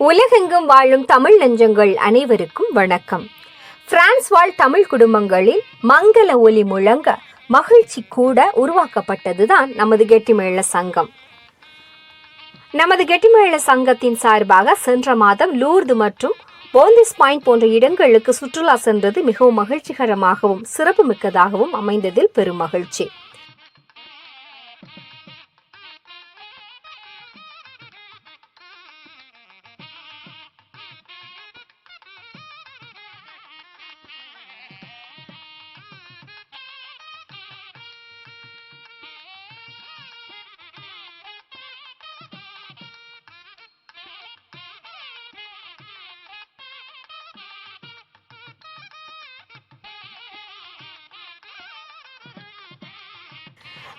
உலகெங்கும் வாழும் தமிழ் நெஞ்சங்கள் அனைவருக்கும் வணக்கம். பிரான்ஸ் வாழ் தமிழ் குடும்பங்களில் மங்கள ஒலி முழங்க மகிழ்ச்சி கூட உருவாக்கப்பட்டதுதான் நமது கெட்டிமேள சங்கம். நமது கெட்டிமேள சங்கத்தின் சார்பாக சென்ற மாதம் லூர்து மற்றும் போந்திஸ் பாயிண்ட் போன்ற இடங்களுக்கு சுற்றுலா சென்றது மிகவும் மகிழ்ச்சிகரமாகவும் சிறப்பு மிக்கதாகவும் அமைந்ததில் பெரும் மகிழ்ச்சி.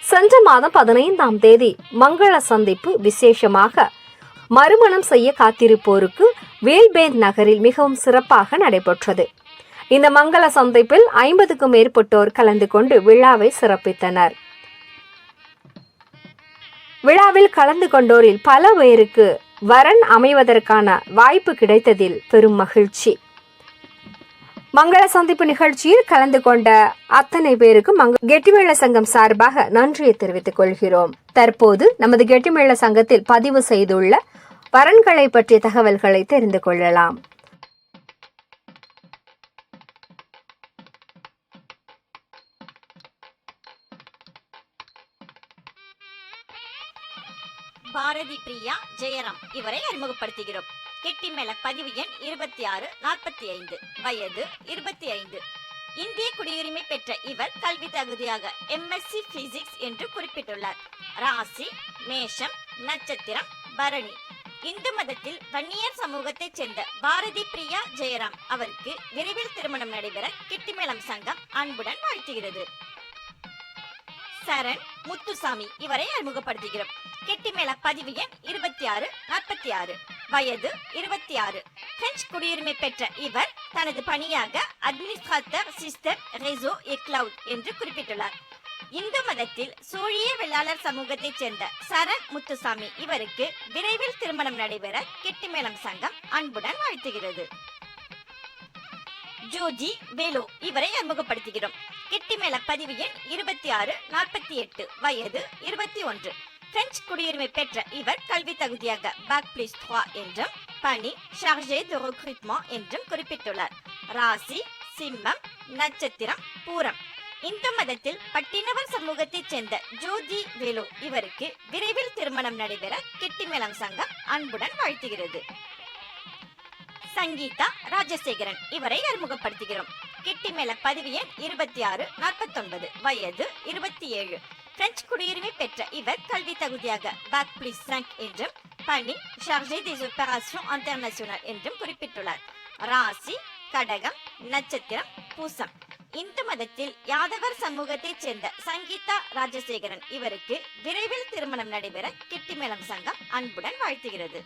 சென்ற மாதம் 15ஆம் தேதி மங்கள சந்திப்பு விசேஷமாக மறுமணம் செய்ய காத்திருப்போருக்கு வேல்பேந்த் நகரில் மிகவும் சிறப்பாக நடைபெற்றது. இந்த மங்கள சந்திப்பில் 50க்கும் மேற்பட்டோர் கலந்து கொண்டு விழாவை சிறப்பித்தனர். விழாவில் கலந்து கொண்டோரில் பல பேருக்கு வரன் அமைவதற்கான வாய்ப்பு கிடைத்ததில் பெரும் மகிழ்ச்சி. மங்கள சந்திப்பு நிகழ்ச்சியில் கலந்து கொண்ட அத்தனை பேருக்கும் கெட்டிமேள சங்கம் சார்பாக நன்றியை தெரிவித்துக் கொள்கிறோம். தற்போது நமது கெட்டிமேள சங்கத்தில் பதிவு செய்துள்ள வரன்களை பற்றிய தகவல்களை தெரிந்து கொள்ளலாம். பாரதி பிரியா ஜெயராம் இவரை அறிமுகப்படுத்துகிறோம். கெட்டிமேள பதிவு எண் 2645, வயது 25. இந்திய குடியுரிமை பெற்ற இவர் கல்வி தகுதியாக MSc பிசிக்ஸ் என்று குறிப்பிட்டுள்ளார். ராசி மேஷம், நட்சத்திரம் பரணி. இந்து மதத்தில் வன்னியர் சமூகத்தைச் சேர்ந்த பாரதி பிரியா ஜெயராம் அவருக்கு விரைவில் திருமணம் நடைபெற கெட்டிமேளம் சங்கம் அன்புடன் வாழ்த்துகிறது. சரண் முத்துசாமி இவரை அறிமுகப்படுத்துகிறோம். கெட்டிமேள பதிவு எண் 2646, வயது 26. பிரெஞ்சு குடியுரிமை பெற்ற இவர் தனது பணியாக அட்மினிஸ்ட்ரேட்டர் சிஸ்டம் ரெசோ எ கிளவுட் என்று குறிப்பிட்டுள்ளார். இந்து மதத்தில் சோழிய வெள்ளாளர் சமூகத்தைச் சேர்ந்த சரண் முத்துசாமி இவருக்கு விரைவில் திருமணம் நடைபெற கெட்டிமேளம் சங்கம் அன்புடன் வாழ்த்துகிறது. ஜோஜி வேலோ இவரை அறிமுகப்படுத்துகிறோம். கெட்டிமேள பதிவு எண் 2648, வயது 21. பிரெஞ்சு குடியுரிமை பெற்ற இவர் கல்வி தகுதியாக bac+3 என்றும் பணி chargé de recrutement என்றும் குறிப்பிட்டுள்ளார். ராசி சிம்மம், நட்சத்திரம் பூரம். இந்து மதத்தில் பட்டினவர் சமூகத்தைச் சேர்ந்த ஜோதி வேலோ இவருக்கு விரைவில் திருமணம் நடைபெற கெட்டிமேளம் சங்கம் அன்புடன் வாழ்த்துகிறது. சங்கீதா ராஜசேகரன் இவரை அறிமுகப்படுத்துகிறோம். கெட்டிமேள பதிவு எண் 2649, வயது 27. பிரெஞ்சு குடியுரிமை பெற்ற இவர் கல்வி தகுதியாக bac+5 என்றும் பணி chargé des opérations internationales என்றும் குறிப்பிட்டுள்ளார். ராசி கடகம், நட்சத்திரம் பூசம். இந்து மதத்தில் யாதவர் சமூகத்தைச் சேர்ந்த சங்கீதா ராஜசேகரன் இவருக்கு விரைவில் திருமணம் நடைபெற கெட்டிமேளம் சங்கம் அன்புடன் வாழ்த்துகிறது.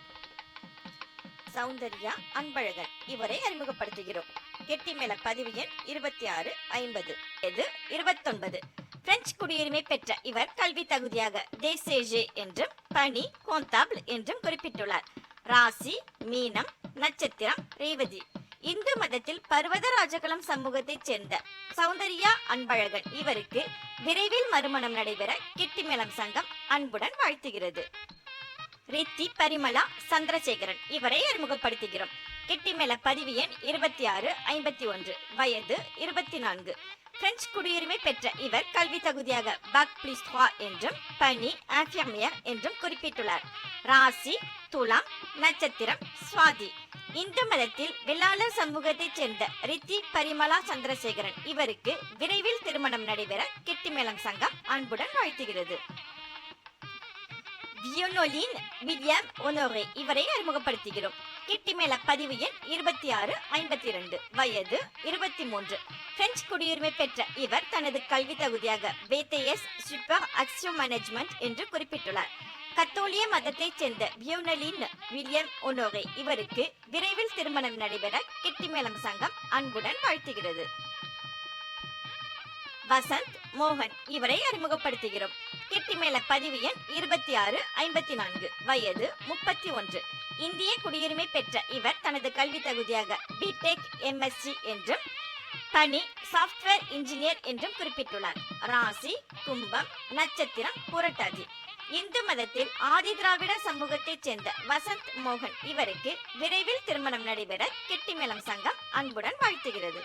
சௌந்தர்யா அன்பழகன் இவரை அறிமுகப்படுத்துகிறோம். கெட்டிமேள பதிவு எண் 2650, வயது 29. பிரெஞ்சு குடியுரிமை பெற்ற இவர் கல்வி தகுதியாக DCG என்றும் பணி comptable என்றும் குறிப்பிட்டுள்ளார். ராசி மீனம், நட்சத்திரம் ரேவதி. இந்து மதத்தில் பர்வதராஜகுலம் சமூகத்தைச் சேர்ந்த சௌந்தர்யா அன்பழகன் இவருக்கு விரைவில் மறுமணம் நடைபெற கெட்டிமேளம் சங்கம் அன்புடன் வாழ்த்துகிறது. ரித்தி பரிமளா சந்திரசேகரன் இவரை அறிமுகப்படுத்துகிறோம். கெட்டிமேள பதிவு எண் 2651, வயது 24. பிரெஞ்சு குடியுரிமை பெற்ற இவர் கல்வி தகுதியாக bac+3 என்றும் பணி infirmière என்றும் குறிப்பிட்டுள்ளார். ராசி துலாம், நட்சத்திரம் சுவாதி. இந்து மதத்தில் வெள்ளாளர் சமூகத்தைச் சேர்ந்த ரித்தி பரிமளா சந்திரசேகரன் இவருக்கு விரைவில் திருமணம் நடைபெற கெட்டிமேளம் சங்கம் அன்புடன் வாழ்த்துகிறது. வியோனோலின் வில்லியம் ஒனோரே இவரை அறிமுகப்படுத்துகிறோம். கெட்டிமேள பதிவு எண் 2652, வயது 23. பிரெஞ்சு குடியுரிமை பெற்ற இவர் தனது கல்வி தகுதியாக BTS சூப்பர் ஆக்ஷன் மேனேஜ்மெண்ட் என்று குறிப்பிட்டுள்ளார். கத்தோலிய மதத்தைச் சேர்ந்த வியோனலின் வில்லியம் ஒனோரே இவருக்கு விரைவில் திருமணம் நடைபெற கெட்டிமேளம் சங்கம் அன்புடன் வாழ்த்துகிறது. வசந்த் மோகன் இவரை அறிமுகப்படுத்துகிறோம். கெட்டிமேள பதிவு எண் 2654, வயது 31. இந்திய குடியுரிமை பெற்ற இவர் தனது கல்வி தகுதியாக பிடெக் எம்எஸ்சி என்றும் பணி சாஃப்ட்வேர் இன்ஜினியர் என்றும் குறிப்பிட்டுள்ளார். ராசி கும்பம், நட்சத்திரம் புரட்டாதி. இந்து மதத்தில் ஆதி திராவிட சமூகத்தைச் சேர்ந்த வசந்த் மோகன் இவருக்கு விரைவில் திருமணம் நடைபெற கெட்டிமேளம் சங்கம் அன்புடன் வாழ்த்துகிறது.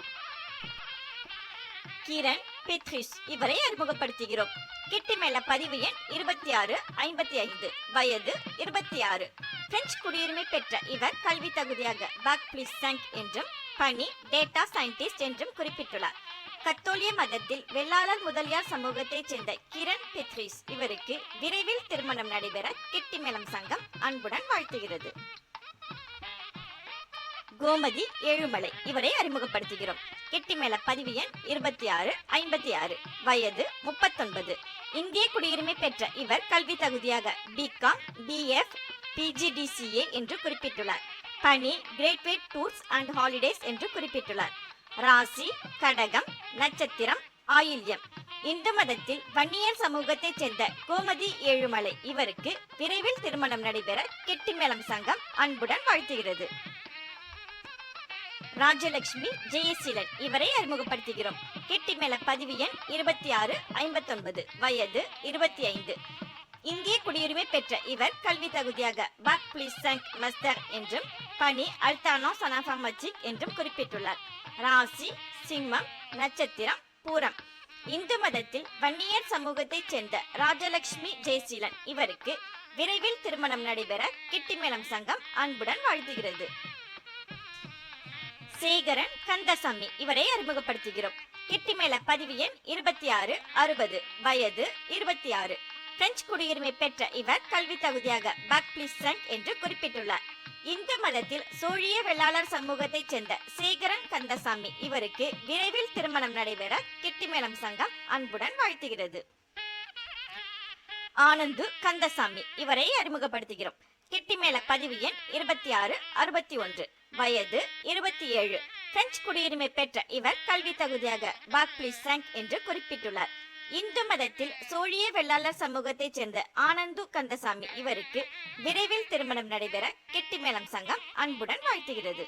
கிரண் பெத்ரிஸ் இவரை அறிமுகப்படுத்துகிறோம். கெட்டிமேள பதிவு எண் 2655, வயது 26. பிரெஞ்சு குடியுரிமை பெற்ற இவர் கல்வி தகுதியாக பாக் பிளஸ் 5 என்றும் பணி டேட்டா சயின்டிஸ்ட் என்றும் குறிப்பிட்டுள்ளார். கத்தோலிய மதத்தில் வெள்ளாளர் முதலியார் சமூகத்தைச் சேர்ந்த கிரண் பெத்ரிஸ் இவருக்கு விரைவில் திருமணம் நடைபெற கெட்டிமேளம் சங்கம் அன்புடன் வாழ்த்துகிறது. கோமதி ஏழுமலை இவரை அறிமுகப்படுத்துகிறோம். கெட்டிமேள பதிவு எண் 2656, வயது 39. இந்திய குடியுரிமை பெற்ற இவர் கல்வி தகுதியாக பிகாம், பிஎஃப், பிஜிடிசிஏ என்று குறிப்பிட்டுள்ளார். பணி கிரேட்வேட் டூர்ஸ் அண்ட் ஹாலிடேஸ் என்று குறிப்பிட்டுள்ளார். ராசி கடகம், நட்சத்திரம் ஆயில்யம். இந்து மதத்தில் வன்னியர் சமூகத்தைச் சேர்ந்த கோமதி ஏழுமலை இவருக்கு விரைவில் திருமணம் நடைபெற கெட்டிமேளம் சங்கம் அன்புடன் வாழ்த்துகிறது. ராஜலட்சுமி ஜெயசீலன் இவரை அறிமுகப்படுத்துகிறோம். கெட்டிமேள பதிவு எண் 2659, வயது 25. இந்திய குடியுரிமை பெற்ற இவர் கல்வி தகுதியாக பாக் பிளஸ் 5 மாஸ்டர் என்றும் பணி அல்தானோஸ் இன்ஃபர்மேட்டிக் என்றும் குறிப்பிட்டுள்ளார். ராசி சிம்மம், நட்சத்திரம் பூரம். இந்து மதத்தில் வன்னியர் சமூகத்தைச் சேர்ந்த ராஜலட்சுமி ஜெயசீலன் இவருக்கு விரைவில் திருமணம் நடைபெற கெட்டிமேளம் சங்கம் அன்புடன் வாழ்த்துகிறது. சேகரன் கந்தசாமி இவரை அறிமுகப்படுத்துகிறோம். கெட்டிமேள பதிவு எண் 2660, வயது 26. பிரெஞ்சு குடியுரிமை பெற்ற இவர் கல்வி தகுதியாக பாக் பிளஸ் 5 என்று குறிப்பிட்டுள்ளார். இந்து மதத்தில் சோழிய வெள்ளாளர் சமூகத்தைச் சேர்ந்த சேகரன் கந்தசாமி இவருக்கு விரைவில் திருமணம் நடைபெற கெட்டிமேளம் சங்கம் அன்புடன் வாழ்த்துகிறது. ஆனந்து கந்தசாமி இவரை அறிமுகப்படுத்துகிறோம். கெட்டிமேள பதிவு எண் 2661, வயது 27. பிரெஞ்சு குடியுரிமை பெற்ற இவர் கல்வி தகுதியாக பாக் பிளஸ் 5 என்று குறிப்பிட்டுள்ளார். இந்து மதத்தில் சோழிய வெள்ளாளர் சமூகத்தைச் சேர்ந்த ஆனந்து கந்தசாமி இவருக்கு விரைவில் திருமணம் நடைபெற கெட்டிமேளம் சங்கம் அன்புடன் வாழ்த்துகிறது.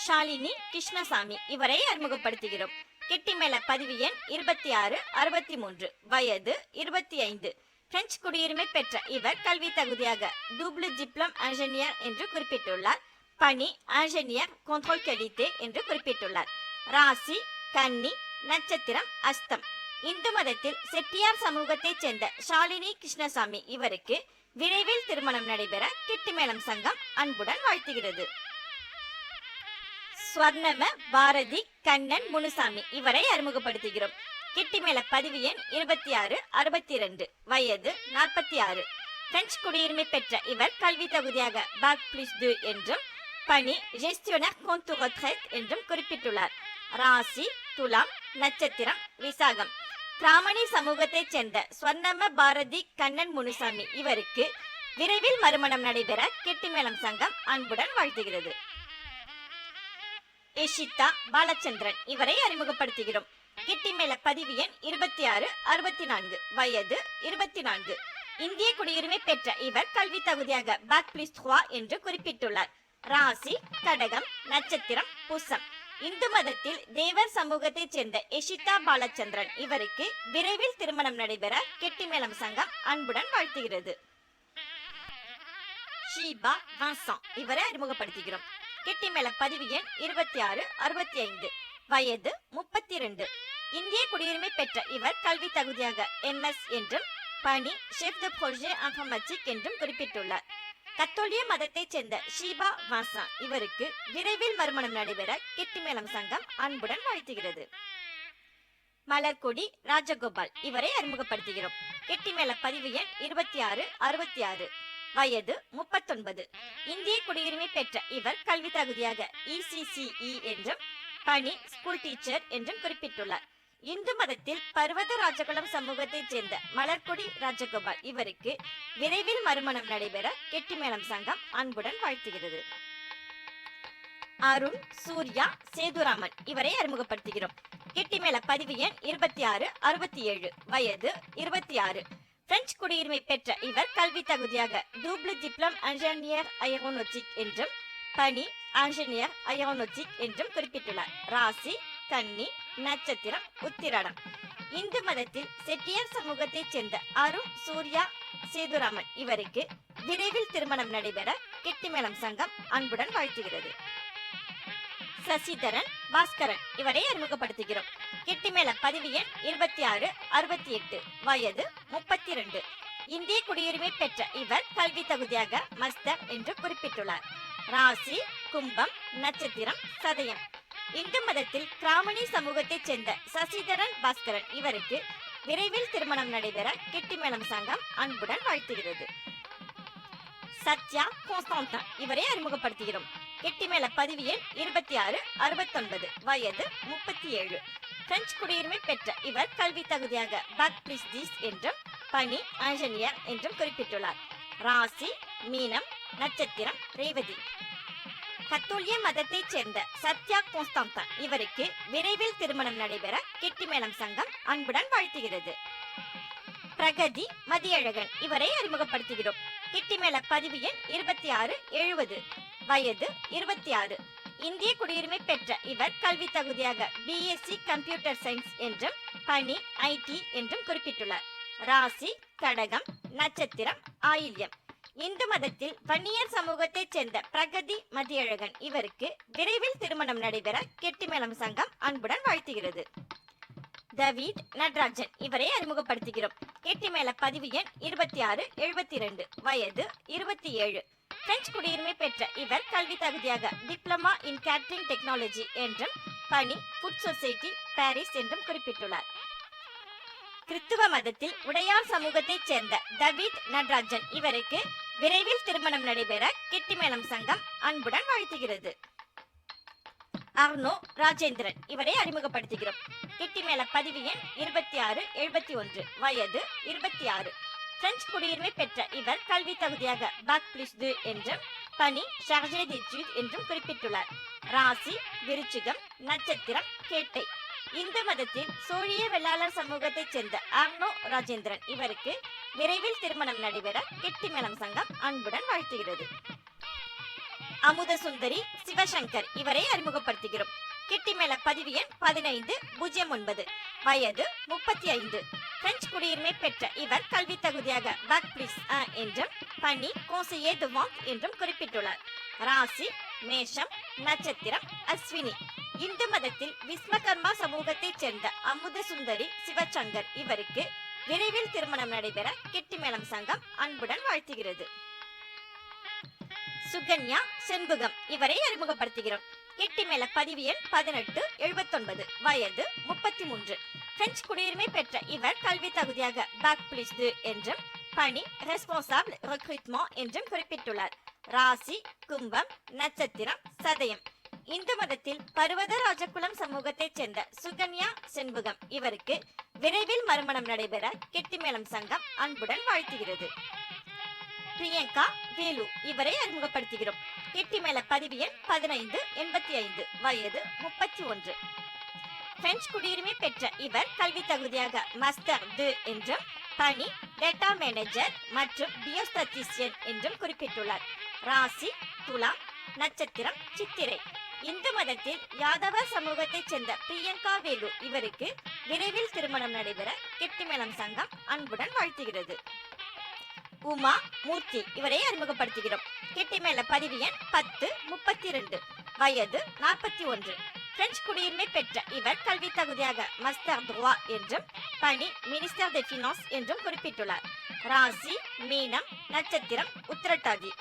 ஷாலினி கிருஷ்ணசாமி இவரை அறிமுகப்படுத்துகிறோம். கெட்டிமேள பதிவு எண் 2663, வயது 25. பிரெஞ்சு குடியுரிமை பெற்ற இவர் கல்வி தகுதியாக டூப்ளு டிப்ளோம் இன்ஜினியர் என்று குறிப்பிட்டுள்ளார். பணி இன்ஜினியர் கண்ட்ரோல் குவாலிட்டி என்று குறிப்பிட்டுள்ளார். ராசி கன்னி, நட்சத்திரம் அஸ்தம். இந்து மதத்தில் செட்டியார் சமூகத்தைச் சேர்ந்த ஷாலினி கிருஷ்ணசாமி இவருக்கு விரைவில் திருமணம் நடைபெற கெட்டிமேளம் சங்கம் அன்புடன் வாழ்த்துகிறது. ஸ்வர்ணம பாரதி கண்ணன் முனுசாமி இவரை அறிமுகப்படுத்துகிறோம். கெட்டிமேள பதிவு எண் 2662, வயது 46. பிரெஞ்சு குடியுரிமை பெற்ற இவர் கல்வி தகுதியாக பாக் பிளஸ் 2 என்றும் பணி ஜெஸ்டியோனர் கம்பெனி ரெட்ரைட் என்றும் குறிப்பிட்டுள்ளார். ராசி துலாம், நட்சத்திரம் விசாகம். பிராமணி சமூகத்தைச் சேர்ந்த ஸ்வர்ணம பாரதி கண்ணன் முனுசாமி இவருக்கு விரைவில் மறுமணம் நடைபெற கெட்டிமேளம் சங்கம் அன்புடன் வாழ்த்துகிறது. எஷிதா பாலச்சந்திரன் இவரை அறிமுகப்படுத்துகிறோம். கெட்டிமேள பதிவு எண் 2664, வயது 24. இந்திய குடியுரிமை பெற்ற இவர் கல்வி தகுதியாக பாக் பிளஸ் 3 என்று குறிப்பிட்டுள்ளார். ராசி கடகம், நட்சத்திரம் பூசம். இந்து மதத்தில் தேவர் சமூகத்தைச் சேர்ந்த எஷிதா பாலச்சந்திரன் இவருக்கு விரைவில் திருமணம் நடைபெற கெட்டிமேளம் சங்கம் அன்புடன் வாழ்த்துகிறது. ஷீபா வான்சன் இவரை அறிமுகப்படுத்துகிறோம். கெட்டிமேள பதிவு எண் 2665, வயது 32. இந்திய குடியுரிமை பெற்ற இவர் கல்வி தகுதியாக எம்எஸ் என்றும் பணி ஷெஃப் தி ப்ரோஜே இன்ஃபர்மேட்டிக் என்றும் குறிப்பிட்டுள்ளார். கத்தோலிய மதத்தைச் சேர்ந்த ஷீபா வான்சன் இவருக்கு விரைவில் மறுமணம் நடைபெற கெட்டிமேளம் சங்கம் அன்புடன் வாழ்த்துகிறது. மலர்கொடி ராஜகோபால் இவரை அறிமுகப்படுத்துகிறோம். கெட்டிமேள பதிவு எண் 2666, வயது 39. இந்திய குடியுரிமை பெற்ற இவர் கல்வி தகுதியாக ECCE என்றும் பணி ஸ்கூல் டீச்சர் என்றும் குறிப்பிட்டுள்ளார். இந்து மதத்தில் பர்வத ராஜகுலம் சமூகத்தைச் சேர்ந்த மலர்கொடி ராஜகோபால் இவருக்கு விரைவில் மறுமணம் நடைபெற கெட்டிமேளம் சங்கம் அன்புடன் வாழ்த்துகிறது. அருண் சூர்யா சேதுராமன் இவரை அறிமுகப்படுத்துகிறோம். கெட்டிமேள பதிவு எண் 2667, வயது 26. பிரெஞ்சு குடியுரிமை பெற்ற இவர் கல்வி தகுதியாக டூப்ளு டிப்ளோம் இன்ஜினியர் ஏரோநாட்டிக் என்றும் பணி இன்ஜினியர் ஏரோநாட்டிக் என்றும் குறிப்பிட்டுள்ளார். ராசி கன்னி, நட்சத்திரம் உத்திராடம். இந்து மதத்தில் செட்டியார் சமூகத்தைச் சேர்ந்த அருண் சூர்யா சேதுராமன் இவருக்கு விரைவில் திருமணம் நடைபெற கெட்டிமேளம் சங்கம் அன்புடன் வாழ்த்துகிறது. சசிதரன் பாஸ்கரன் இவரை அறிமுகப்படுத்துகிறோம். கெட்டிமேள பதிவு எண் 2668, வயது 32. இந்திய குடியுரிமை பெற்ற இவர் கல்வி தகுதியாக மஸ்தர் என்று குறிப்பிட்டுள்ளார். ராசி கும்பம், நட்சத்திரம் சதயம். இந்து மதத்தில் கிராமணி சமூகத்தைச் சேர்ந்த சசிதரன் பாஸ்கரன் இவருக்கு விரைவில் திருமணம் நடைபெற கெட்டிமேளம் சங்கம் அன்புடன் வாழ்த்துகிறது. சத்யா கான்ஸ்டான்டின் இவரை அறிமுகப்படுத்துகிறோம். கெட்டிமேள பதிவு எண் 2669, வயது 37. பிரெஞ்சு குடியுரிமை பெற்ற இவர் கல்வி தகுதியாக பாக் பிளஸ் 10 என்றும் பணி இன்ஜினியர் என்றும் குறிப்பிட்டுள்ளார். ராசி மீனம், நட்சத்திரம் ரேவதி. கத்தோலிய மதத்தைச் சேர்ந்த சத்யா கான்ஸ்டான்டின் இவருக்கு விரைவில் திருமணம் நடைபெற கெட்டிமேளம் சங்கம் அன்புடன் வாழ்த்துகிறது. பிரகதி மதியழகன் இவரை அறிமுகப்படுத்துகிறோம். கெட்டிமேள பதிவு எண் 2670, வயது 26. இந்திய குடியுரிமை பெற்ற இவர் கல்வி தகுதியாக பிஎஸ்சி கம்ப்யூட்டர் சயின்ஸ் என்றும் பணி ஐடி என்றும் குறிப்பிட்டுள்ளார். ராசி கடகம், நட்சத்திரம் ஆயில்யம். இந்து மதத்தில் வன்னியர் சமூகத்தைச் சேர்ந்த பிரகதி மதியழகன் இவருக்கு விரைவில் திருமணம் நடைபெற கெட்டிமேளம் சங்கம் அன்புடன் வாழ்த்துகிறது. டேவிட் நடராஜன் இவரை அறிமுகப்படுத்துகிறோம். கெட்டிமேள பதிவு எண் 2672, வயது 27. பிரெஞ்சு குடியுரிமை பெற்ற இவர் கல்வி தகுதியாக டிப்ளமா இன் கேட்டரிங் டெக்னாலஜி என்றும் பணி ஃபுட் சொசைட்டி பாரிஸ் என்றும் குறிப்பிட்டுள்ளார். கிறிஸ்துவ மதத்தில் உடையார் சமூகத்தைச் சேர்ந்த டேவிட் நடராஜன் இவருக்கு விரைவில் திருமணம் நடைபெற கெட்டிமேளம் சங்கம் அன்புடன் வாழ்த்துகிறது. அர்னோ ராஜேந்திரன் இவரை அறிமுகப்படுத்துகிறோம். கெட்டிமேள பதிவு எண் 2671, வயது 26. பிரெஞ்சு குடியுரிமை பெற்ற இவர் கல்வி தகுதியாக பாக் பிளஸ் 2 என்றும் பணி சார்ஜே d'études என்றும் குறிப்பிட்டுள்ளார். ராசி விருச்சிகம், நட்சத்திரம் கேட்டை. இந்து மதத்தில் சோழிய வெள்ளாளர் சமூகத்தைச் சேர்ந்த அர்னோ ராஜேந்திரன் இவருக்கு விரைவில் திருமணம் நடைபெற கெட்டிமேளம் சங்கம் அன்புடன் வாழ்த்துகிறது. அமுத சுந்தரி சிவசங்கர் இவரை அறிமுகப்படுத்துகிறோம். கெட்டிமேள பதிவு எண் 1509, வயது 35. பிரெஞ்சு குடியுரிமை பெற்ற இவர் கல்வி தகுதியாக பாக் பிளஸ் 1 என்றும் பணி conseiller de vente என்றும் குறிப்பிட்டுள்ளார். ராசி மேஷம், நட்சத்திரம் அஸ்வினி. இந்து மதத்தில் விஸ்வகர்மா சமூகத்தைச் சேர்ந்த அமுத சுந்தரி சிவசங்கர் இவருக்கு விரைவில் திருமணம் நடைபெற கெட்டிமேளம் சங்கம் அன்புடன் வாழ்த்துகிறது. சுகன்யா செண்புகம் இவரை அறிமுகப்படுத்துகிறோம். கெட்டிமேள பதிவு எண் 1879, வயது 33. பிரெஞ்சு குடியுரிமை பெற்ற இவர் கல்வி தகுதியாக பாக் பிளஸ் 2 என்றும் பணி ரெஸ்பான்சாபிள் ரெக்ரூட்மெண்ட் என்றும் குறிப்பிட்டுள்ளார். ராசி கும்பம், நட்சத்திரம் சதயம். இந்து மதத்தில் பர்வத ராஜகுலம் சமூகத்தைச் சேர்ந்த சுகன்யா செண்புகம் இவருக்கு விரைவில் மறுமணம் நடைபெற கெட்டிமேளம் சங்கம் அன்புடன் வாழ்த்துகிறது. பிரியங்கா வேலு இவரை அறிமுகப்படுத்துகிறோம். கெட்டிமேள பதிவு எண் 1585, வயது 31. பிரெஞ்சு குடியுரிமை பெற்ற இவர் கல்வி தகுதியாக மாஸ்டர் 2 என்றும் பணி டேட்டா மேனேஜர் மற்றும் பியோஸ்டாட்டிஷியன் என்றும் குறிப்பிட்டுள்ளார். ராசி துலாம், நட்சத்திரம் சித்திரை. இந்து மதத்தில் யாதவ சமூகத்தைச் சேர்ந்த பிரியங்கா வேலு இவருக்கு விரைவில் திருமணம் நடைபெற கெட்டிமேளம் சங்கம் அன்புடன் வாழ்த்துகிறது. உமா மூர்த்தி இவரை அறிமுகப்படுத்துகிறோம். கெட்டிமேள பதிவு எண் 1032, வயது 41. பிரெஞ்சு குடியுரிமை பெற்ற இவர் கல்வி தகுதியாக மாஸ்டர் droit என்றும் பணி மினிஸ்டர் des finances என்றும் குறிப்பிட்டுள்ளார். ராசி மீனம், நட்சத்திரம் உத்திரட்டாதி.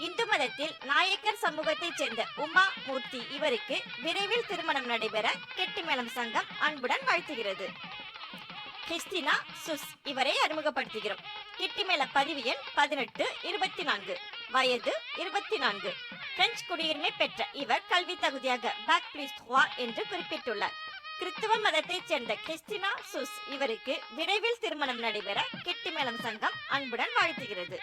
இந்து மதத்தில் நாயக்கர் சமூகத்தைச் சேர்ந்த உமா மூர்த்தி இவருக்கு விரைவில் திருமணம் நடைபெற கெட்டிமேளம் சங்கம் அன்புடன் வாழ்த்துகிறது. கிறிஸ்டினா சுஸ் இவரை அறிமுகப்படுத்துகிறோம். கெட்டிமேள பதிவு எண் 1824, வயது 24. பிரெஞ்சு குடியுரிமை பெற்ற இவர் கல்வி தகுதியாக பாக் பிளஸ் 3 என்று குறிப்பிட்டுள்ளார். கிறிஸ்துவ மதத்தைச் சேர்ந்த கிறிஸ்டினா சுஸ் இவருக்கு விரைவில் திருமணம் நடைபெற கெட்டிமேளம் சங்கம் அன்புடன் வாழ்த்துகிறது.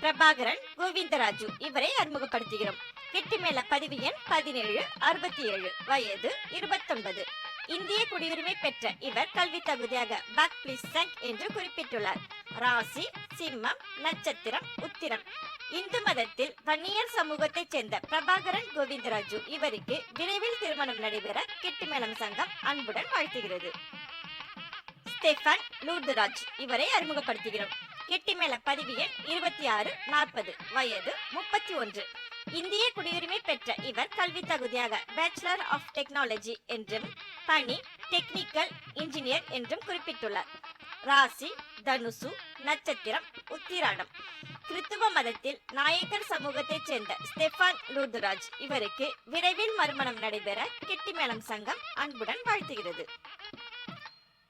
பிரபாகரன் கோவிந்தராஜு இவரை அறிமுகப்படுத்துகிறோம். கெட்டிமேள பதிவு எண் 1767, வயது 29. இந்திய குடியுரிமை பெற்ற இவர் கல்வி தகுதியாக பாக் பிளஸ் 5 என்று குறிப்பிட்டுள்ளார். ராசி சிம்மம், நட்சத்திரம் உத்திரம். இந்து மதத்தில் வன்னியர் சமூகத்தைச் சேர்ந்த பிரபாகரன் கோவிந்தராஜு இவருக்கு விரைவில் திருமணம் நடைபெற கெட்டிமேளம் சங்கம் அன்புடன் வாழ்த்துகிறது. ஸ்டெஃபன் லூர்துராஜ் இவரை அறிமுகப்படுத்துகிறோம். கெட்டிமேள பதிவு எண் 2640, வயது 31. இந்திய குடியுரிமை பெற்ற இவர் கல்வி தகுதியாக பேச்சுலர் ஆஃப் டெக்னாலஜி என்றும் பணி டெக்னிக்கல் இன்ஜினியர் என்றும் குறிப்பிட்டுள்ளார். ராசி தனுசு, நட்சத்திரம் உத்திராடம். கிறித்துவ மதத்தில் நாயக்கர் சமூகத்தைச் சேர்ந்த ஸ்டெஃபான் லூர்துராஜ் இவருக்கு விரைவில் மறுமணம் நடைபெற கெட்டிமேளம் சங்கம் அன்புடன் வாழ்த்துகிறது.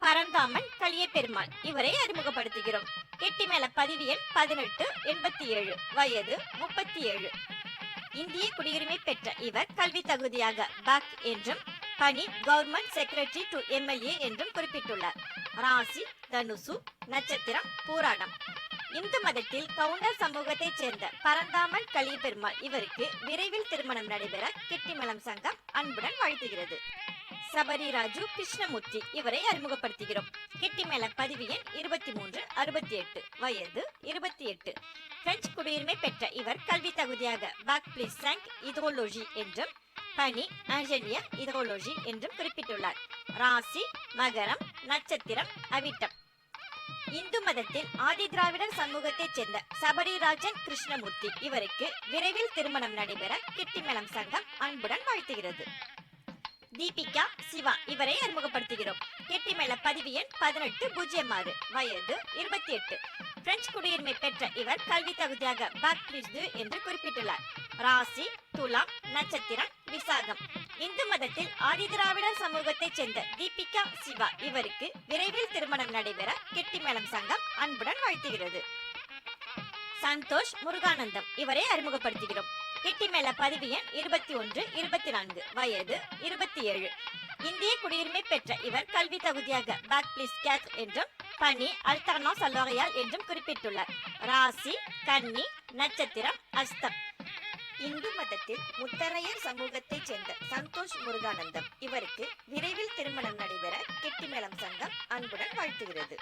பரந்தாமன் கலிய பெருமாள் இவரை அறிமுகப்படுத்துகிறோம். கெட்டிமேள பதிவு எண் 1887, வயது 37. இந்திய குடியுரிமை பெற்ற இவர் கல்வி தகுதியாக பாக் என்றும் பணி கவர்மெண்ட் செக்ரட்டரி டு எம்எல்ஏ என்றும் குறிப்பிட்டுள்ளார். ராசி தனுசு, நட்சத்திரம் பூராடம். இந்து மதத்தில் கவுண்டர் சமூகத்தைச் சேர்ந்த பரந்தாமன் கலிய பெருமாள் இவருக்கு விரைவில் திருமணம் நடைபெற கெட்டிமேளம் சங்கம் அன்புடன் வாழ்த்துகிறது. சபரி ராஜு கிருஷ்ணமூர்த்தி இவரை அறிமுகப்படுத்துகிறோம். கெட்டிமேள பதிவு எண் 2368, வயது 28. பிரெஞ்சு குடியுரிமை பெற்ற இவர் கல்வி தகுதியாக பாக் பிளஸ் 5 ஹைட்ரோலஜி என்றும் பணி இன்ஜினியர் ஹைட்ரோலஜி என்றும் குறிப்பிட்டுள்ளார். ராசி மகரம், நட்சத்திரம் அவிட்டம். இந்து மதத்தில் ஆதி திராவிடர் சமூகத்தைச் சேர்ந்த சபரிராஜன் கிருஷ்ணமூர்த்தி இவருக்கு விரைவில் திருமணம் நடைபெற கெட்டிமேளம் சங்கம் அன்புடன் வாழ்த்துகிறது. தீபிகா சிவா இவரை அறிமுகப்படுத்துகிறோம். கெட்டிமேள பதிவு எண் 1806, வயது 28. பிரெஞ்சு குடியுரிமை பெற்ற இவர் கல்வி தகுதியாக பாக் பிளஸ் 2 என்று குறிப்பிட்டுள்ளார். ராசி துலாம், நட்சத்திரம் விசாகம். இந்து மதத்தில் ஆதிதிராவிடர் சமூகத்தைச் சேர்ந்த தீபிகா சிவா இவருக்கு விரைவில் திருமணம் நடைபெற கெட்டிமேளம் சங்கம் அன்புடன் வாழ்த்துகிறது. சந்தோஷ் முருகானந்தம் இவரை அறிமுகப்படுத்துகிறோம். கெட்டிமேள பதிவு எண் 2124, வயது 27. இந்திய குடியுரிமை பெற்ற இவர் கல்வி தகுதியாக பாக் பிளஸ் 4 என்றும் பணி அல்டர்னான்ஸ் சலோரியால் என்றும் குறிப்பிட்டுள்ளார். ராசி கன்னி, நட்சத்திரம் அஸ்தம். இந்து மதத்தில் முத்தரையர் சமூகத்தைச் சேர்ந்த சந்தோஷ் முருகானந்தம் இவருக்கு விரைவில் திருமணம் நடைபெற கெட்டிமேளம் சங்கம் அன்புடன் வாழ்த்துகிறது.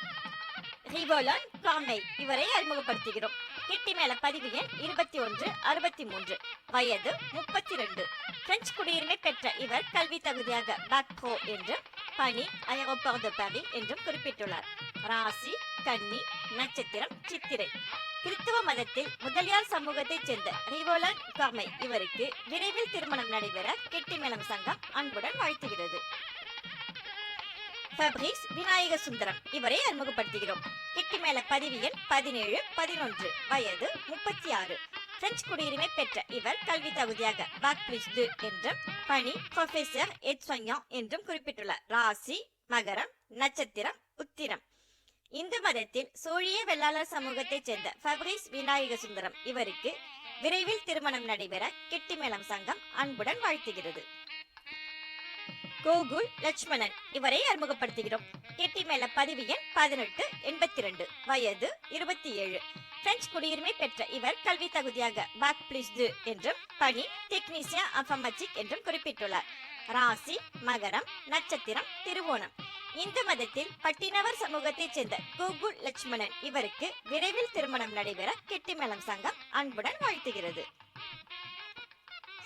ரிவோலன் காமை இவரை அறிமுகப்படுத்துகிறோம். கெட்டிமேள பதிவு எண் 2163, வயது 32. பிரெஞ்சு குடியுரிமை பெற்ற இவர் கல்வி தகுதியாக பாக் ப்ரோ என்றும் பணி ஏரோபோர்ட் டு பாரிஸ் என்றும் குறிப்பிட்டுள்ளார். ராசி கன்னி, நட்சத்திரம் சித்திரை. கிறித்துவ மதத்தில் முதலியார் சமூகத்தைச் சேர்ந்த ரிவோலன் காமை இவருக்கு விரைவில் திருமணம் நடைபெற கெட்டிமேளம் சங்கம் அன்புடன் வாழ்த்துகிறது. ஃபப்ரிஸ் விநாயக சுந்தரம் இவரை அறிமுகப்படுத்துகிறோம். கெட்டிமேள பதிவு எண் 1711, வயது 36. பிரெஞ்சு குடியுரிமை பெற்ற இவர் கல்வி தகுதியாக பாக் பிளஸ் 2 என்றும் பணி ப்ரொஃபசர் எட்சோய்யான் என்றும் குறிப்பிட்டுள்ளார். ராசி மகரம், நட்சத்திரம் உத்திரம். இந்து மதத்தில் சோழிய வெள்ளாளர் சமூகத்தைச் சேர்ந்த ஃபப்ரிஸ் விநாயக சுந்தரம் இவருக்கு விரைவில் திருமணம் நடைபெற கெட்டிமேளம் சங்கம் அன்புடன் வாழ்த்துகிறது. கோகுல் லட்சுமணன் இவரை அறிமுகப்படுத்துகிறோம். கெட்டிமேள பதிவு எண் 1882, வயது 27. பிரெஞ்சு குடியுரிமை பெற்ற இவர் கல்வி தகுதியாக பாக் பிளஸ் 2 என்றும் பணி டெக்னீசியன் இன்ஃபர்மேட்டிக் என்றும் குறிப்பிட்டுள்ளார். ராசி மகரம், நட்சத்திரம் திருவோணம். இந்து மதத்தில் பட்டினவர் சமூகத்தைச் சேர்ந்த கோகுல் லட்சுமணன் இவருக்கு விரைவில் திருமணம் நடைபெற கெட்டிமேளம் சங்கம் அன்புடன் வாழ்த்துகிறது.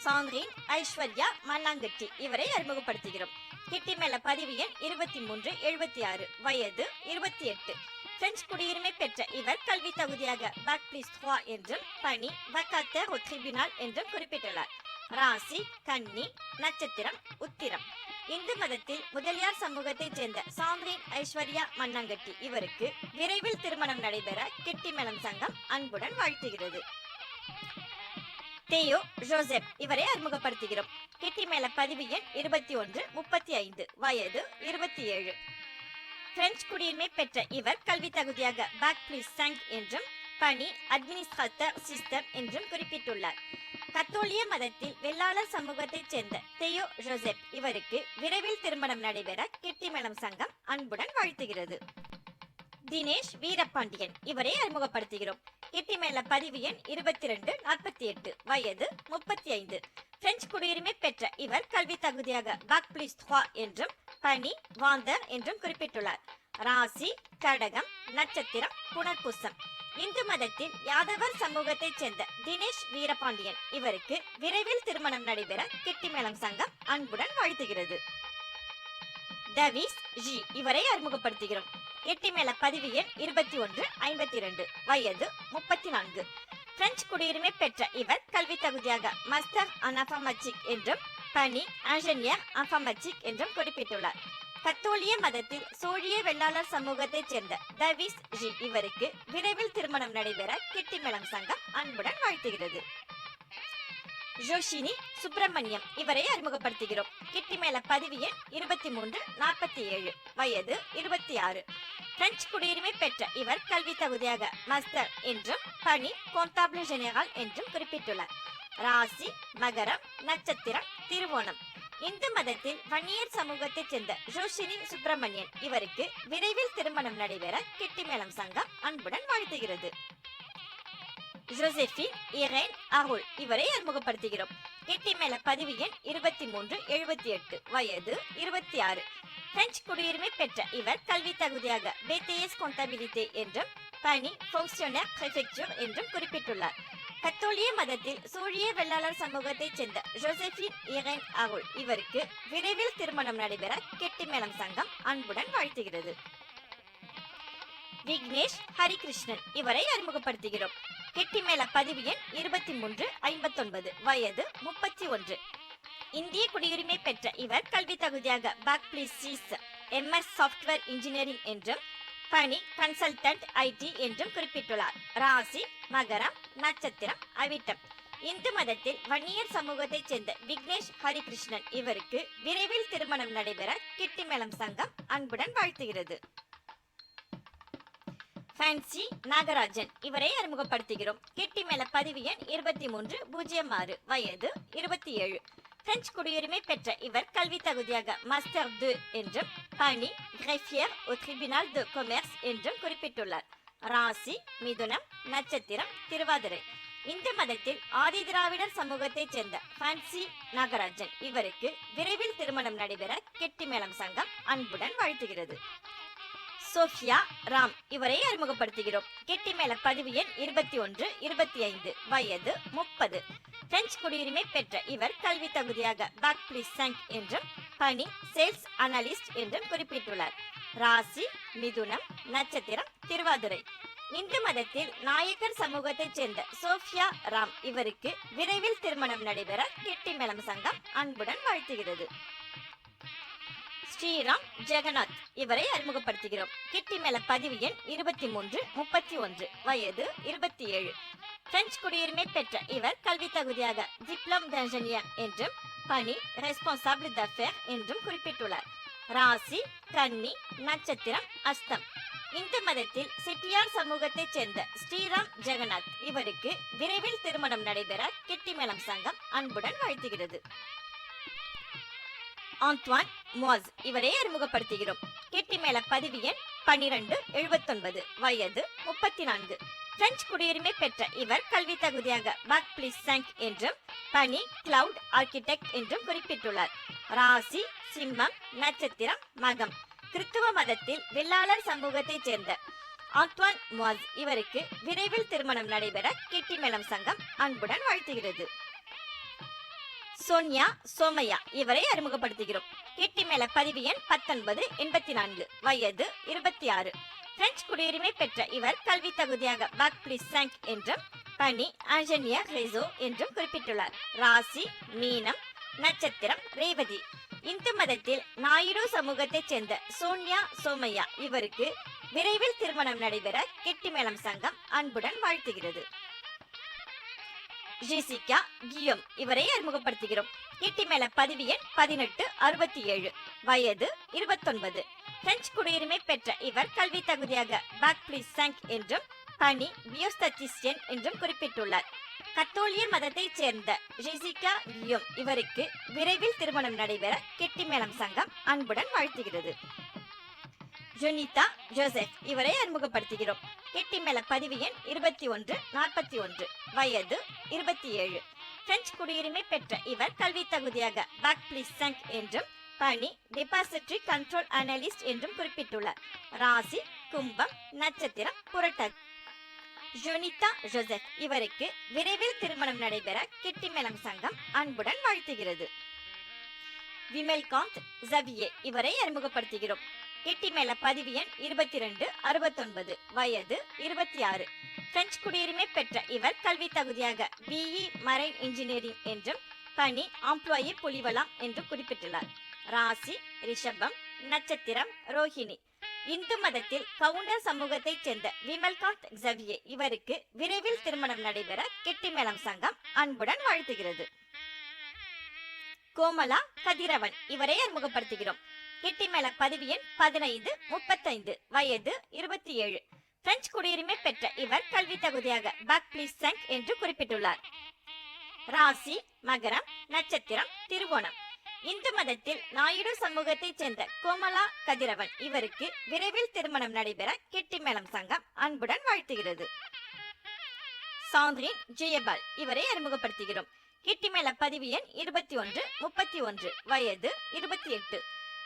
சாந்திரின் ஐஸ்வர்யா மண்ணாங்கட்டி இவரை அறிமுகப்படுத்துகிறோம். கெட்டிமேள பதிவு எண் 2376, வயது 28. பிரெஞ்சு குடியுரிமை பெற்ற இவர் கல்வி தகுதியாக பாக் பிளஸ் 3 என்றும் பணி வக்காத்தர் au tribunal என்றும் குறிப்பிட்டுள்ளார். ராசி கன்னி, நட்சத்திரம் உத்திரம். இந்து மதத்தில் முதலியார் சமூகத்தைச் சேர்ந்த சாந்திரின் ஐஸ்வர்யா மண்ணாங்கட்டி இவருக்கு விரைவில் திருமணம் நடைபெற கெட்டிமேளம் சங்கம் அன்புடன் வாழ்த்துகிறது. தேயோ ஜோசப் இவரை அறிமுகப்படுத்துகிறோம். கெட்டிமேள பதிவு எண் 2135, வயது 27. பிரெஞ்சு குடியுரிமை பெற்ற இவர் கல்வி தகுதியாக பாக் பிளஸ் 5 என்றும் பணி அட்மினிஸ்ட்ரேட்டர் சிஸ்டம் என்றும் குறிப்பிட்டுள்ளார். கத்தோலிய மதத்தில் வெள்ளாளர் சமூகத்தைச் சேர்ந்த தேயோ ஜோசப் இவருக்கு விரைவில் திருமணம் நடைபெற கெட்டிமேளம் சங்கம் அன்புடன் வாழ்த்துகிறது. தினேஷ் வீரபாண்டியன் இவரை அறிமுகப்படுத்துகிறோம். கெட்டிமேள பதிவு எண் 2248, வயது 35. பிரெஞ்சு குடியுரிமை பெற்ற இவர் கல்வி தகுதியாக பாக் பிளஸ் 3 என்றும் பனி வாந்தர் என்றும் குறிப்பிட்டுள்ளார். ராசி கடகம், நட்சத்திரம் புனர்பூசம். இந்து மதத்தில் யாதவர் சமூகத்தைச் சேர்ந்த தினேஷ் வீரபாண்டியன் இவருக்கு விரைவில் திருமணம் நடைபெற கெட்டிமேளம் சங்கம் அன்புடன் வாழ்த்துகிறது. தவீஸ் ஜி இவரை அறிமுகப்படுத்துகிறோம். கெட்டிமேள பதிவு எண் 2152, வயது 34. பிரெஞ்சு குடியுரிமை பெற்ற இவர் கல்வி தகுதியாக மாஸ்டர் en informatique என்றும் பணி இன்ஜினியர் informatique என்றும் குறிப்பிட்டுள்ளார். கத்தோலிய மதத்தில் சோழிய வெள்ளாளர் சமூகத்தைச் சேர்ந்த தவீஸ் ஜி இவருக்கு விரைவில் திருமணம் நடைபெற கெட்டிமேளம் சங்கம் அன்புடன் வாழ்த்துகிறது. ஜோஷினி சுப்பிரமணியம் இவரை அறிமுகப்படுத்துகிறோம். கெட்டிமேள பதிவு எண் 2347, வயது 26. பிரெஞ்சு குடியுரிமை பெற்ற இவர் கல்வி தகுதியாக மாஸ்டர் என்றும் பணி comptable général என்றும் குறிப்பிட்டுள்ளார். ராசி மகரம், நட்சத்திரம் திருவோணம். இந்து மதத்தில் வன்னியர் சமூகத்தைச் சேர்ந்த ஜோஷினி சுப்பிரமணியன் இவருக்கு விரைவில் திருமணம் நடைபெற கெட்டிமேளம் சங்கம் அன்புடன் வாழ்த்துகிறது. ஜோசெஃபின் இரேன் அருள் இவரை அறிமுகப்படுத்துகிறோம். கெட்டிமேள பதிவு எண் 2378, வயது 26. பிரெஞ்சு குடியுரிமை பெற்ற இவர் கல்வி தகுதியாக BTS comptabilité என்றும் பணி fonctionnaire préfecture என்றும் குறிப்பிட்டுள்ளார். கத்தோலிய மதத்தில் சூழிய வெள்ளாளர் சமூகத்தைச் சேர்ந்த ஜோசெஃபின் இரேன் அருள் இவருக்கு விரைவில் திருமணம் நடைபெற கெட்டிமேளம் சங்கம் அன்புடன் வாழ்த்துகிறது. விக்னேஷ் ஹரிகிருஷ்ணன் இவரை அறிமுகப்படுத்துகிறோம். கெட்டிமேள பதிவு எண் 2359, வயது 31. இந்திய குடியுரிமை பெற்ற இவர் கல்வி தகுதியாக பாக்பிளிசிஸ் MS சாஃப்ட்வேர் இன்ஜினியரிங் என்றும் பணி கன்சல்டன்ட் IT என்றும் குறிப்பிட்டுள்ளார். ராசி மகரம், நட்சத்திரம் அவிட்டம். இந்து மதத்தில் வன்னியர் சமூகத்தைச் சேர்ந்த விக்னேஷ் ஹரிகிருஷ்ணன் இவருக்கு விரைவில் திருமணம் நடைபெற கெட்டிமேளம் சங்கம் அன்புடன் வாழ்த்துகிறது. ஃபேன்சி நாகராஜன் இவரை அறிமுகப்படுத்துகிறோம். கெட்டிமேள பதிவு எண் 2306, வயது 27. பிரெஞ்சு குடியுரிமை பெற்ற இவர் கல்வி தகுதியாக மாஸ்டர் 2 என்றும் பணி greffier au tribunal de commerce என்றும் குறிப்பிட்டுள்ளார். ராசி மிதுனம், நட்சத்திரம் திருவாதிரை. இந்து மதத்தில் ஆதி திராவிடர் சமூகத்தைச் சேர்ந்த ஃபேன்சி நாகராஜன் இவருக்கு விரைவில் திருமணம் நடைபெற கெட்டிமேளம் சங்கம் அன்புடன் வாழ்த்துகிறது. சோஃபியா ராம் இவரை அறிமுகப்படுத்துகிறோம். கெட்டிமேள பதிவு எண் 2125, வயது 30. பிரெஞ்சு குடியுரிமை பெற்ற இவர் கல்வி தகுதியாக பாக்பிளிஸ் என்றும் பணி சேல்ஸ் அனலிஸ்ட் என்றும் குறிப்பிட்டுள்ளார். ராசி மிதுனம், நட்சத்திரம் திருவாதிரை. இந்து மதத்தில் நாயக்கர் சமூகத்தைச் சேர்ந்த சோஃபியா ராம் இவருக்கு விரைவில் திருமணம் நடைபெற கெட்டிமேளம் சங்கம் அன்புடன் வாழ்த்துகிறது. ஸ்ரீராம் ஜெகநாத் இவரை அறிமுகப்படுத்துகிறோம். கெட்டிமேள பதிவு எண் 2331, வயது 27. பிரெஞ்சு குடியுரிமை பெற்ற இவர் கல்வி தகுதியாக டிப்ளோம் d'ingénieur என்றும் பணி ரெஸ்பான்சிபிள் d'affaires என்றும் குறிப்பிட்டுள்ளார். ராசி கன்னி, நட்சத்திரம் அஸ்தம். இந்து மதத்தில் செட்டியார் சமூகத்தைச் சேர்ந்த ஸ்ரீராம் ஜெகநாத் இவருக்கு விரைவில் திருமணம் நடைபெற கெட்டிமேளம் சங்கம் அன்புடன் வாழ்த்துகிறது. ஆந்த்வான் மோஸ் இவரை அறிமுகப்படுத்துகிறோம். கெட்டிமேள பதிவு எண் 1279, வயது 34. பிரெஞ்சு குடியுரிமை பெற்ற இவர் கல்வி தகுதியாக பாக்பிளிஸ் என்றும் பணி கிளவுட் ஆர்கிடெக்ட் என்றும் குறிப்பிட்டுள்ளார். ராசி சிம்மம், நட்சத்திரம் மகம். கிறிஸ்துவ மதத்தில் வெள்ளாளர் சமூகத்தைச் சேர்ந்த ஆந்த்வான் மோஸ் இவருக்கு விரைவில் திருமணம் நடைபெற கெட்டிமேளம் சங்கம் அன்புடன் வாழ்த்துகிறது. சோனியா சோமையா இவரை அறிமுகப்படுத்துகிறோம். கெட்டிமேள பதிவு எண் 1984, வயது 26. பிரெஞ்சு குடியுரிமை பெற்ற இவர் கல்வி தகுதியாக பாக்பிளிஸ் என்றும் பணி இன்ஜினியர் réseau என்றும் குறிப்பிட்டுள்ளார். ராசி மீனம், நட்சத்திரம் ரேவதி. இந்து மதத்தில் நாயுடு சமூகத்தைச் சேர்ந்த சோனியா சோமையா இவருக்கு விரைவில் திருமணம் நடைபெற கெட்டிமேளம் சங்கம் அன்புடன் வாழ்த்துகிறது. ஜெசிகா கியோம் இவரை அறிமுகப்படுத்துகிறோம். கெட்டிமேள பதிவு எண் 1867, வயது 29. பிரெஞ்சு குடியுரிமை பெற்ற இவர் கல்வி தகுதியாக பாக்பிளிஸ் என்றும் பணி பியோஸ்டட்டிஸ்டியன் என்றும் குறிப்பிட்டுள்ளார். கத்தோலிய மதத்தைச் சேர்ந்த ஜெசிகா கியோம் இவருக்கு விரைவில் திருமணம் நடைபெற கெட்டிமேளம் சங்கம் அன்புடன் வாழ்த்துகிறது. ஜொனிதா ஜோசப் இவரை அறிமுகப்படுத்துகிறோம். கெட்டிமேள பதிவு எண் 2141, வயது 27. பிரெஞ்சு குடியுரிமை பெற்ற இவர் கல்வி தகுதியாக பாக்பிளிஸ் என்றும் பணி டெபாசிட்டரி கண்ட்ரோல் அனலிஸ்ட் என்றும் குறிப்பிட்டுள்ளார். ராசி கும்பம், நட்சத்திரம் புரட்டாதி. ஜொனிதா ஜோசப் இவருக்கு விரைவில் திருமணம் நடைபெற கெட்டிமேளம் சங்கம் அன்புடன் வாழ்த்துகிறது. விமல்காந்த் ஜவியே இவரை அறிமுகப்படுத்துகிறோம். கெட்டிமேள பதிவு எண் 2269, வயது 26. பிரெஞ்சு குடியுரிமை பெற்ற இவர் கல்வி தகுதியாக பிஇ மரைன் இன்ஜினியரிங் என்றும் பணி ஆம்ப்ளாயி புலிவலாம் என்று குறிப்பிட்டுள்ளார். ராசி ரிஷபம், நட்சத்திரம் ரோஹிணி. இந்து மதத்தில் கவுண்டர் சமூகத்தைச் சேர்ந்த விமல்காந்த் ஜவியே இவருக்கு விரைவில் திருமணம் நடைபெற கெட்டிமேளம் சங்கம் அன்புடன் வாழ்த்துகிறது. கோமலா கதிரவன் இவரை அறிமுகப்படுத்துகிறோம். கெட்டிமேள பதிவு எண் 1535, வயது 27. பிரெஞ்சு குடியுரிமை பெற்ற இவர் கல்வி தகுதியாக பாக் பிளீஸ் 5 என்று குறிப்பிட்டுள்ளார். ராசி மகரம், நட்சத்திரம் திருவோணம். இந்து மதத்தில் நாயுடு சமூகத்தைச் சேர்ந்த கோமலா கதிரவன் இவருக்கு விரைவில் திருமணம் நடைபெற கெட்டிமேளம் சங்கம் அன்புடன் வாழ்த்துகிறது. சாந்திரின் ஜெயபால் இவரை அறிமுகப்படுத்துகிறோம். கெட்டிமேள பதிவு எண் 2131, வயது 28.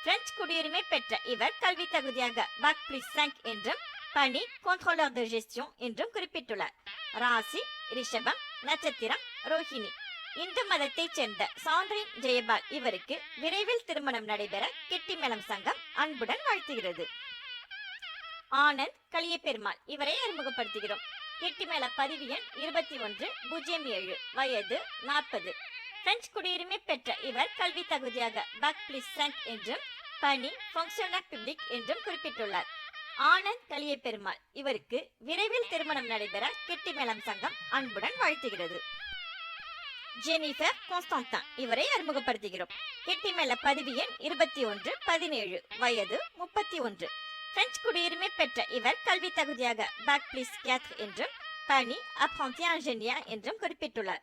பிரெஞ்சு குடியுரிமை பெற்ற இவர் கல்வி தகுதியாக பாக் பிளீஸ் 5 என்றும் பணி கண்ட்ரோலர் de gestion என்றும் குறிப்பிட்டுள்ளார். ராசி ரிஷபம், நட்சத்திரம் ரோஹிணி. இந்து மதத்தைச் சேர்ந்த சாந்திரின் ஜெயபால் இவருக்கு விரைவில் திருமணம் நடைபெற கெட்டிமேளம் சங்கம் அன்புடன் வாழ்த்துகிறது. ஆனந்த் கலியபெருமாள் இவரை அறிமுகப்படுத்துகிறோம். கெட்டிமேள பதிவு எண் 2107, வயது 40. பிரெஞ்சு குடியுரிமை பெற்ற இவர் கல்வி தகுதியாக பாக் பிளீஸ் 5 என்றும் பணி ஃபங்க்ஷனர் பப்ளிக் என்றும் குறிப்பிட்டுள்ளார். ஆனந்த் கலியபெருமாள் இவருக்கு விரைவில் திருமணம் நடைபெற கெட்டிமேளம் சங்கம் அன்புடன் வாழ்த்துகிறது. ஜெனிஃபர் கான்ஸ்டான்டின் இவரை அறிமுகப்படுத்துகிறோம். கெட்டிமேள பதிவு எண் 2117, வயது 31. பிரெஞ்சு குடியுரிமை பெற்ற இவர் கல்வி தகுதியாக பாக் பிளீஸ் 4 என்றும் பணி அப்ரண்டி இன்ஜினியர் என்றும் குறிப்பிட்டுள்ளார்.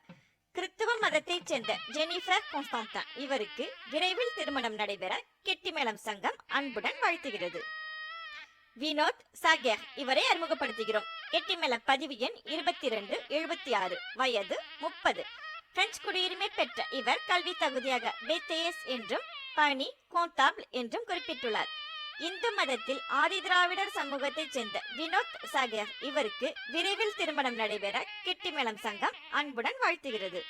கிறிஸ்துவ மதத்தைச் சேர்ந்த ஜெனிஃபர் கான்ஸ்டான்டின் இவருக்கு விரைவில் திருமணம் நடைபெற கெட்டிமேளம் சங்கம் அன்புடன் வாழ்த்துகிறது. வினோத் சாகர் இவரை அறிமுகப்படுத்துகிறோம். கெட்டிமேள பதிவு எண் 2276, வயது 30. பிரெஞ்சு குடியுரிமை பெற்ற இவர் கல்வி தகுதியாக BTS என்றும் பணி comptable என்றும் குறிப்பிட்டுள்ளார். இந்து மதத்தில் ஆதிதிராவிடர் சமூகத்தைச் சேர்ந்த வினோத் சாகர் இவருக்கு விரைவில் திருமணம் நடைபெற கெட்டிமேளம் சங்கம் அன்புடன் வாழ்த்துகிறது.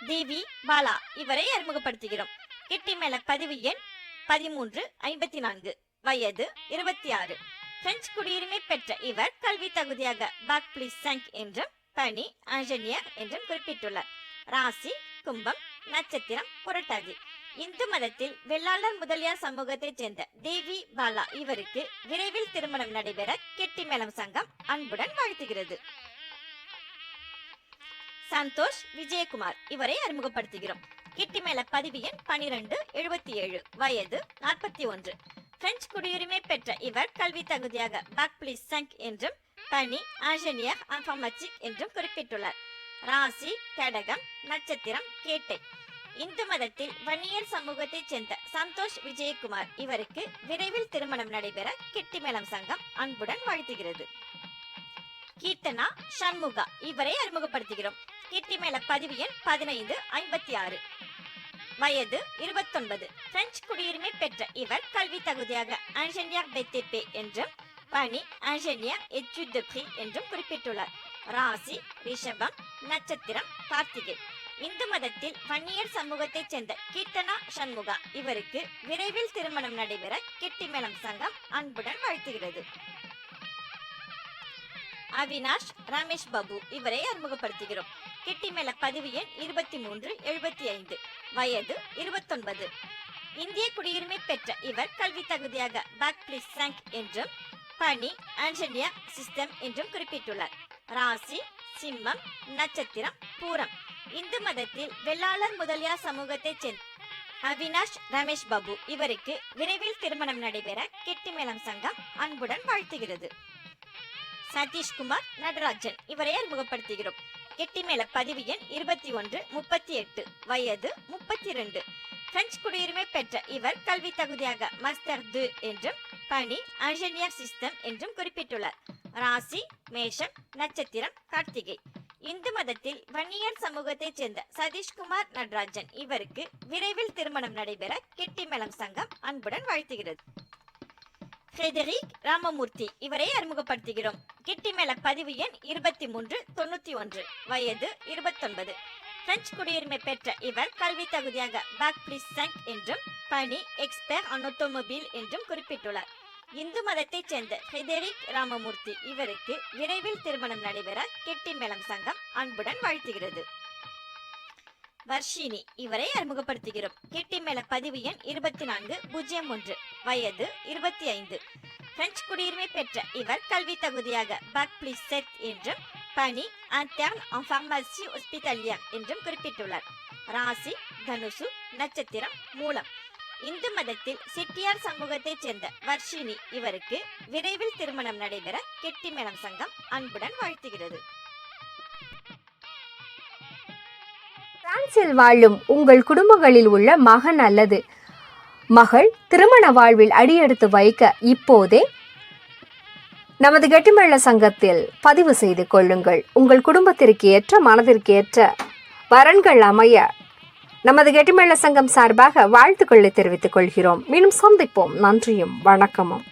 தேவி பாலா இவரை அறிமுகப்படுத்துகிறோம். கெட்டிமேள பதிவு எண் 1354, வயது 26. பிரெஞ்சு குடியுரிமை பெற்ற இவர் கல்வி தகுதியாக பாக் பிளீஸ் 5 என்றும் பணி இன்ஜினியர் என்றும் குறிப்பிட்டுள்ளார். ராசி கும்பம், நட்சத்திரம் புரட்டாதி. இந்து மதத்தில் வெள்ளாளர் முதலியார் சமூகத்தைச் சேர்ந்த தேவி பாலா இவருக்கு விரைவில் திருமணம் நடைபெற கெட்டிமேளம் சங்கம் அன்புடன் வாழ்த்துகிறது. சந்தோஷ் விஜயகுமார் இவரை அறிமுகப்படுத்துகிறோம். கெட்டிமேள பதிவு எண் 1277, வயது 41. பிரெஞ்சு குடியுரிமை பெற்ற இவர் கல்வி தகுதியாக பாக் பிளீஸ் 5 என்றும் பணி இன்ஜினியர் இன்ஃபர்மேட்டிக் என்றும் குறிப்பிட்டுள்ளார். ராசி கடகம், நட்சத்திரம் கேட்டை. இந்து மதத்தில் வன்னியர் சமூகத்தைச் சேர்ந்த சந்தோஷ் விஜயகுமார் இவருக்கு விரைவில் திருமணம் நடைபெற கெட்டிமேளம் சங்கம் அன்புடன் வாழ்த்துகிறது. கீர்த்தனா சண்முகா இவரை அறிமுகப்படுத்துகிறோம். கெட்டிமேள பதிவு எண் 1556, வயது 29. பிரெஞ்சு குடியுரிமை பெற்ற இவர் கல்வி தகுதியாக இன்ஜினியர் BTP என்றும் பணி இன்ஜினியர் études de prix என்றும் குறிப்பிட்டுள்ளார். ராசி ரிஷபம், நட்சத்திரம் கார்த்திகை. இந்து மதத்தில் வன்னியர் சமூகத்தைச் சேர்ந்த கீர்த்தனா சண்முகா இவருக்கு விரைவில் திருமணம் நடைபெற கெட்டிமேளம் சங்கம் அன்புடன் வாழ்த்துகிறது. அவினாஷ் ரமேஷ் பாபு இவரை அறிமுகப்படுத்துகிறோம். கெட்டிமேள பதிவு எண் 2375, வயது 29. இந்திய குடியுரிமை பெற்ற இவர் கல்வி தகுதியாக பாக் பிளீஸ் 5 என்றும் பணி இன்ஜினியர் சிஸ்டம் என்றும் குறிப்பிட்டுள்ளார். ராசி சிம்மம், நட்சத்திரம் பூரம். இந்து மதத்தில் வெள்ளாளர் முதலியார் சமூகத்தைச் சேர்ந்த அவினாஷ் ரமேஷ் பாபு இவருக்கு விரைவில் திருமணம் நடைபெற கெட்டிமேளம் சங்கம் அன்புடன் வாழ்த்துகிறது. சதீஷ்குமார் நடராஜன் இவரை அறிமுகப்படுத்துகிறோம். கெட்டிமேள பதிவு எண் 2138, வயது 32. பிரெஞ்சு குடியுரிமை பெற்ற இவர் கல்வி தகுதியாக மாஸ்டர் 2 என்றும் பணி இன்ஜினியர் சிஸ்டம் என்றும் குறிப்பிட்டுள்ளார். ராசி மேஷம், நட்சத்திரம் கார்த்திகை. இந்து மதத்தில் வன்னியர் சமூகத்தைச் சேர்ந்த சதீஷ்குமார் நடராஜன் இவருக்கு விரைவில் திருமணம் நடைபெற கெட்டிமேளம் சங்கம் அன்புடன் வாழ்த்துகிறது. ஃப்ரெடரிக் ராமமூர்த்தி இவரை அறிமுகப்படுத்துகிறோம். கெட்டிமேள பதிவு எண் 2391, வயது 29. பிரெஞ்சு குடியுரிமை பெற்ற இவர் கல்வி தகுதியாக பேக் பிளஸ் 5 என்றும் பணி எக்ஸ்பர்ட் ஆன் ஆட்டோமொபைல் என்றும் குறிப்பிட்டுள்ளார். இந்து மதத்தைச் சேர்ந்த ஃப்ரெடரிக் ராமமூர்த்தி இவருக்கு விரைவில் திருமணம் நடைபெற கெட்டிமேளம் சங்கம் அன்புடன் வாழ்த்துகிறது. வர்ஷினி இவரை அறிமுகப்படுத்துகிறோம். கெட்டிமேள பதிவு எண் 2401, வயது 25. பிரெஞ்சு குடியுரிமை பெற்ற இவர் கல்வி தகுதியாக பேக் பிளஸ் 7 என்றும் பணி இன்டர்ன் ஆன் பார்மசி ஹாஸ்பிட்டலியர் என்றும் குறிப்பிட்டுள்ளார். ராசி தனுசு, நட்சத்திரம் மூலம். இந்து மதத்தில் செட்டியார் சமூகத்தைச் சேர்ந்த வர்ஷினி இவருக்கு விரைவில் திருமணம் நடைபெற கெட்டிமேளம் சங்கம் அன்புடன் வாழ்த்துகிறது. பிரான்சில் வாழும் உங்கள் குடும்பங்களில் உள்ள மகன் அல்லது மகள் திருமண வாழ்வில் அடியெடுத்து வைக்க இப்போதே நமது கெட்டிமேள சங்கத்தில் பதிவு செய்து கொள்ளுங்கள். உங்கள் குடும்பத்திற்கு ஏற்ற, மனதிற்கு ஏற்ற வரன்கள் அமைய நமது கெட்டிமேள சங்கம் சார்பாக வாழ்த்துக்களை தெரிவித்துக் கொள்கிறோம். மீண்டும் சந்திப்போம். நன்றியும் வணக்கமும்.